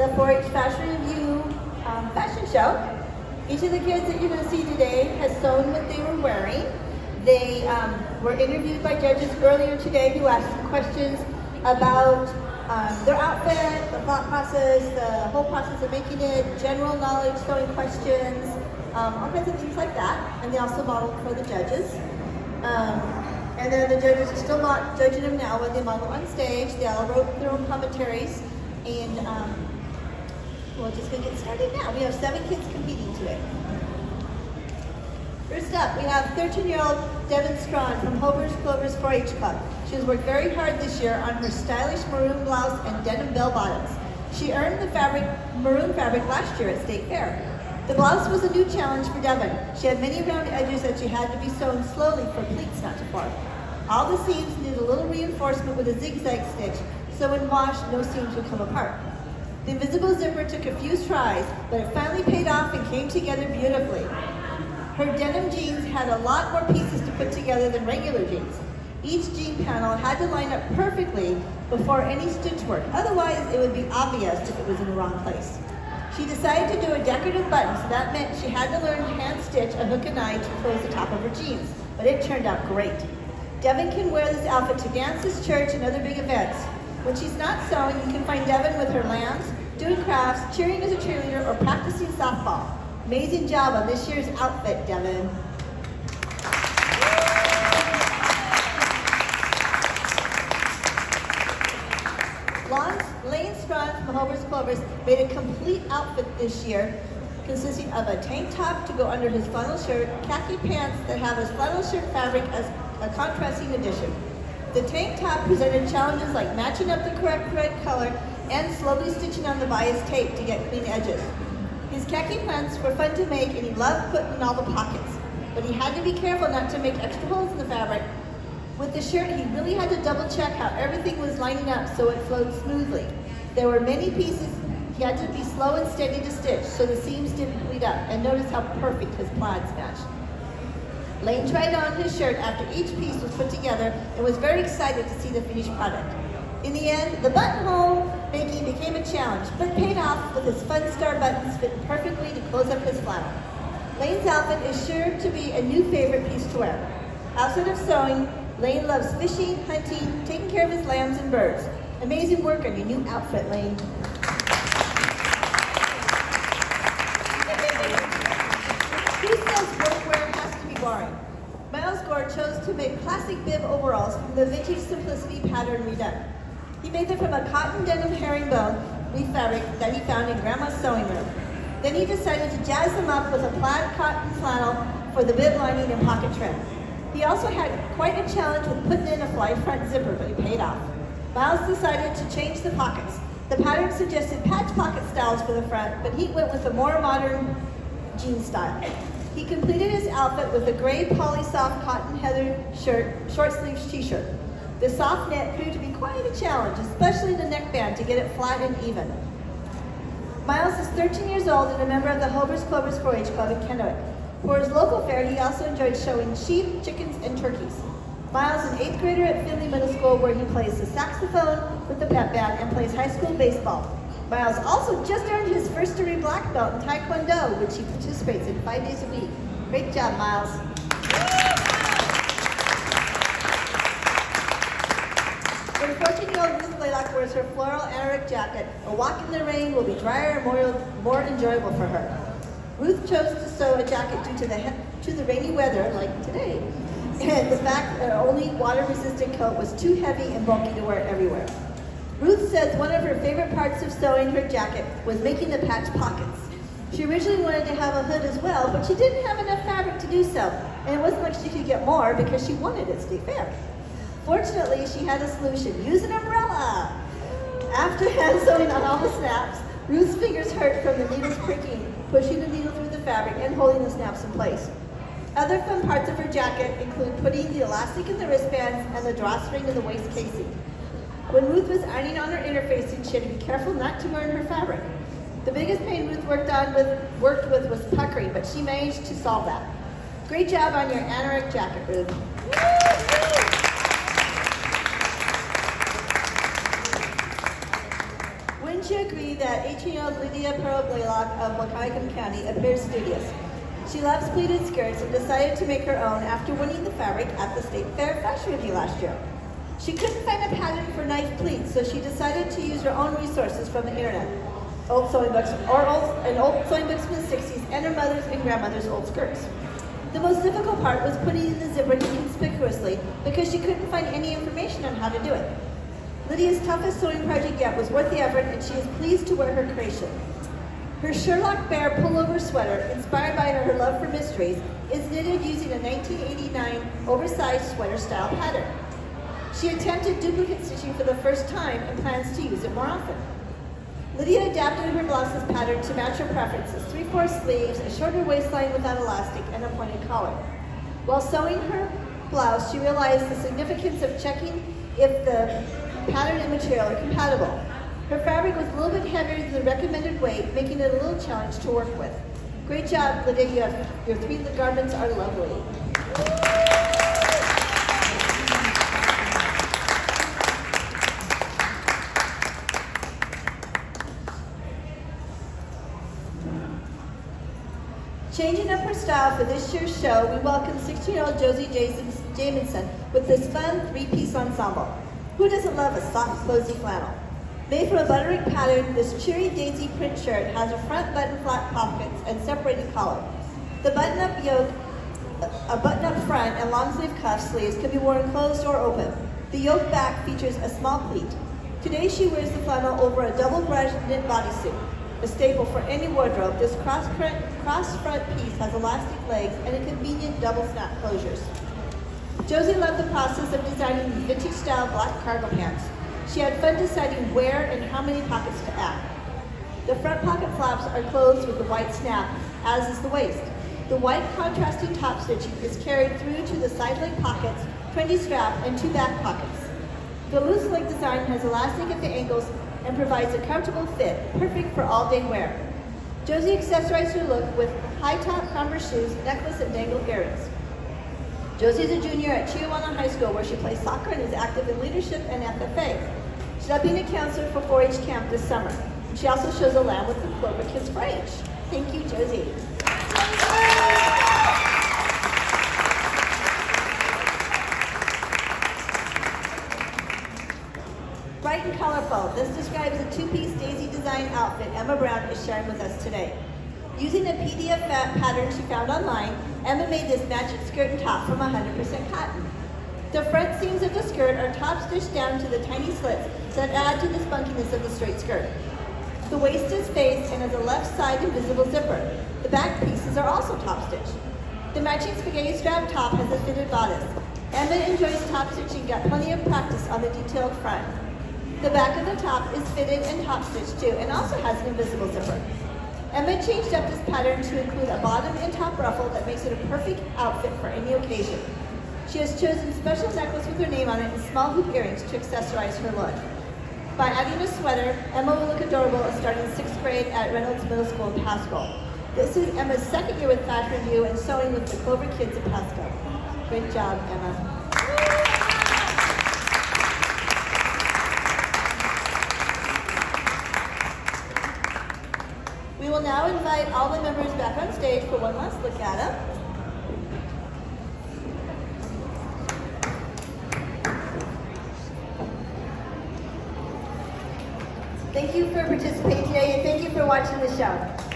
the 4-H Fashion Review fashion show. Each of the kids that you're going to see today has sewn what they were wearing. They were interviewed by judges earlier today who asked questions about their outfit, the thought process, the whole process of making it, general knowledge, sewing questions, all kinds of things like that. And they also modeled for the judges. And then the judges are still not judging them now when they model on stage. They all wrote their own commentaries. And we're just going to get started now. We have 7 kids competing today. First up, we have 13-year-old Devin Strawn from Homer's Clover's 4-H Club. She has worked very hard this year on her stylish maroon blouse and denim bell bottoms. She earned the maroon fabric last year at State Fair. The blouse was a new challenge for Devin. She had many round edges that she had to be sewn slowly for pleats not to form. All the seams needed a little reinforcement with a zigzag stitch, so when washed, no seams would come apart. The invisible zipper took a few tries, but it finally paid off and came together beautifully. Her denim jeans had a lot more pieces to put together than regular jeans. Each jean panel had to line up perfectly before any stitch work, otherwise it would be obvious if it was in the wrong place. She decided to do a decorative button, so that meant she had to learn to hand stitch a hook and eye to close the top of her jeans, but it turned out great. Devin can wear this outfit to dances, church, and other big events. When she's not sewing, you can find Devin with her lambs, doing crafts, cheering as a cheerleader, or practicing softball. Amazing job on this year's outfit, Devin. Lane Strawn from Homer's Clovers made a complete outfit this year, consisting of a tank top to go under his flannel shirt, khaki pants that have his flannel shirt fabric as a contrasting addition. The tank top presented challenges like matching up the correct thread color and slowly stitching on the bias tape to get clean edges. His khaki pants were fun to make and he loved putting in all the pockets, but he had to be careful not to make extra holes in the fabric. With the shirt, he really had to double check how everything was lining up so it flowed smoothly. There were many pieces. He had to be slow and steady to stitch so the seams didn't bleed up, and notice how perfect his plaids matched. Lane tried on his shirt after each piece was put together and was very excited to see the finished product. In the end, the buttonhole making became a challenge, but paid off with his fun star buttons fitting perfectly to close up his flannel. Lane's outfit is sure to be a new favorite piece to wear. Outside of sewing, Lane loves fishing, hunting, taking care of his lambs and birds. Amazing work on your new outfit, Lane. Who says workwear has to be boring? Miles Gore chose to make plastic bib overalls from the vintage simplicity pattern redone. He made them from a cotton denim herringbone weave fabric that he found in Grandma's sewing room. Then he decided to jazz them up with a plaid cotton flannel for the bib lining and pocket trim. He also had quite a challenge with putting in a fly front zipper, but it paid off. Miles decided to change the pockets. The pattern suggested patch pocket styles for the front, but he went with a more modern jean style. He completed his outfit with a gray poly-soft cotton heather shirt, short sleeves t-shirt. The soft knit proved to be quite a challenge, especially the neckband to get it flat and even. Miles is 13 years old and a member of the Homer's Clovers 4-H Club in Kennewick. For his local fair, he also enjoyed showing sheep, chickens, and turkeys. Miles is an 8th grader at Finley Middle School where he plays the saxophone with the pep band and plays high school baseball. Miles also just earned his first degree black belt in Taekwondo, which he participates in 5 days a week. Great job, Miles. When 14-year-old Ruth Blaylock wears her floral anorak jacket, a walk in the rain will be drier and more enjoyable for her. Ruth chose to sew a jacket due to the rainy weather, like today, and the fact that her only water-resistant coat was too heavy and bulky to wear everywhere. Ruth says one of her favorite parts of sewing her jacket was making the patch pockets. She originally wanted to have a hood as well, but she didn't have enough fabric to do so, and it wasn't like she could get more because she won it at State Fair. Fortunately, she had a solution: use an umbrella. After hand sewing on all the snaps, Ruth's fingers hurt from the needles pricking, pushing the needle through the fabric and holding the snaps in place. Other fun parts of her jacket include putting the elastic in the wristbands and the drawstring in the waist casing. When Ruth was ironing on her interfacing, she had to be careful not to burn her fabric. The biggest pain Ruth worked with was puckering, but she managed to solve that. Great job on your anorak jacket, Ruth. When wouldn't you agree that 18-year-old Lydia Pearl Blaylock of Wahkiakum County appears studious? She loves pleated skirts and decided to make her own after winning the fabric at the State Fair Fashion Review last year. She couldn't find a pattern for knife pleats, so she decided to use her own resources from the internet. Old sewing books, old sewing books from the 60s, and her mother's and grandmother's old skirts. The most difficult part was putting in the zipper inconspicuously because she couldn't find any information on how to do it. Lydia's toughest sewing project yet was worth the effort, and she is pleased to wear her creation. Her Sherlock Bear pullover sweater, inspired by her love for mysteries, is knitted using a 1989 oversized sweater style pattern. She attempted duplicate stitching for the first time and plans to use it more often. Lydia adapted her blouse's pattern to match her preferences: 3/4 sleeves, a shorter waistline without elastic, and a pointed collar. While sewing her blouse, she realized the significance of checking if the pattern and material are compatible. Her fabric was a little bit heavier than the recommended weight, making it a little challenge to work with. Great job, Lydia. Your 3 garments are lovely. Changing up her style for this year's show, we welcome 16-year-old Josie Jamison with this fun 3-piece ensemble. Who doesn't love a soft, cozy flannel? Made from a butternut pattern, this cheery daisy print shirt has a front button flat pockets and separated collar. The button-up yoke, a button-up front, and long-sleeve cuff sleeves can be worn closed or open. The yoke back features a small pleat. Today she wears the flannel over a double-brushed knit bodysuit. A staple for any wardrobe, this cross-front piece has elastic legs and a convenient double snap closures. Josie loved the process of designing vintage-style black cargo pants. She had fun deciding where and how many pockets to add. The front pocket flaps are closed with the white snap, as is the waist. The white contrasting top stitching is carried through to the side leg pockets, trendy strap, and 2 back pockets. The loose leg design has elastic at the ankles and provides a comfortable fit, perfect for all-day wear. Josie accessorized her look with high-top Converse shoes, necklace, and dangled earrings. Josie is a junior at Chiawana High School, where she plays soccer and is active in leadership and FFA. She's now being a counselor for 4-H camp this summer. She also shows a lamb with the Clover Kids 4-H. Thank you, Josie. Bright and colorful, this describes a 2-piece daisy design outfit Emma Brown is sharing with us today. Using a PDF pattern she found online, Emma made this matching skirt and top from 100% cotton. The front seams of the skirt are top stitched down to the tiny slits that add to the spunkiness of the straight skirt. The waist is faced and has a left side invisible zipper. The back pieces are also top stitched. The matching spaghetti strap top has a fitted bodice. Emma enjoys top stitching, got plenty of practice on the detailed front. The back of the top is fitted and top stitched too, and also has an invisible zipper. Emma changed up this pattern to include a bottom and top ruffle that makes it a perfect outfit for any occasion. She has chosen a special necklace with her name on it and small hoop earrings to accessorize her look. By adding a sweater, Emma will look adorable as starting 6th grade at Reynolds Middle School in Pasco. This is Emma's 2nd year with Fashion Review and sewing with the Clover Kids at Pasco. Great job, Emma. We will now invite all the members back on stage for one last look at them. Thank you for participating today, and thank you for watching the show.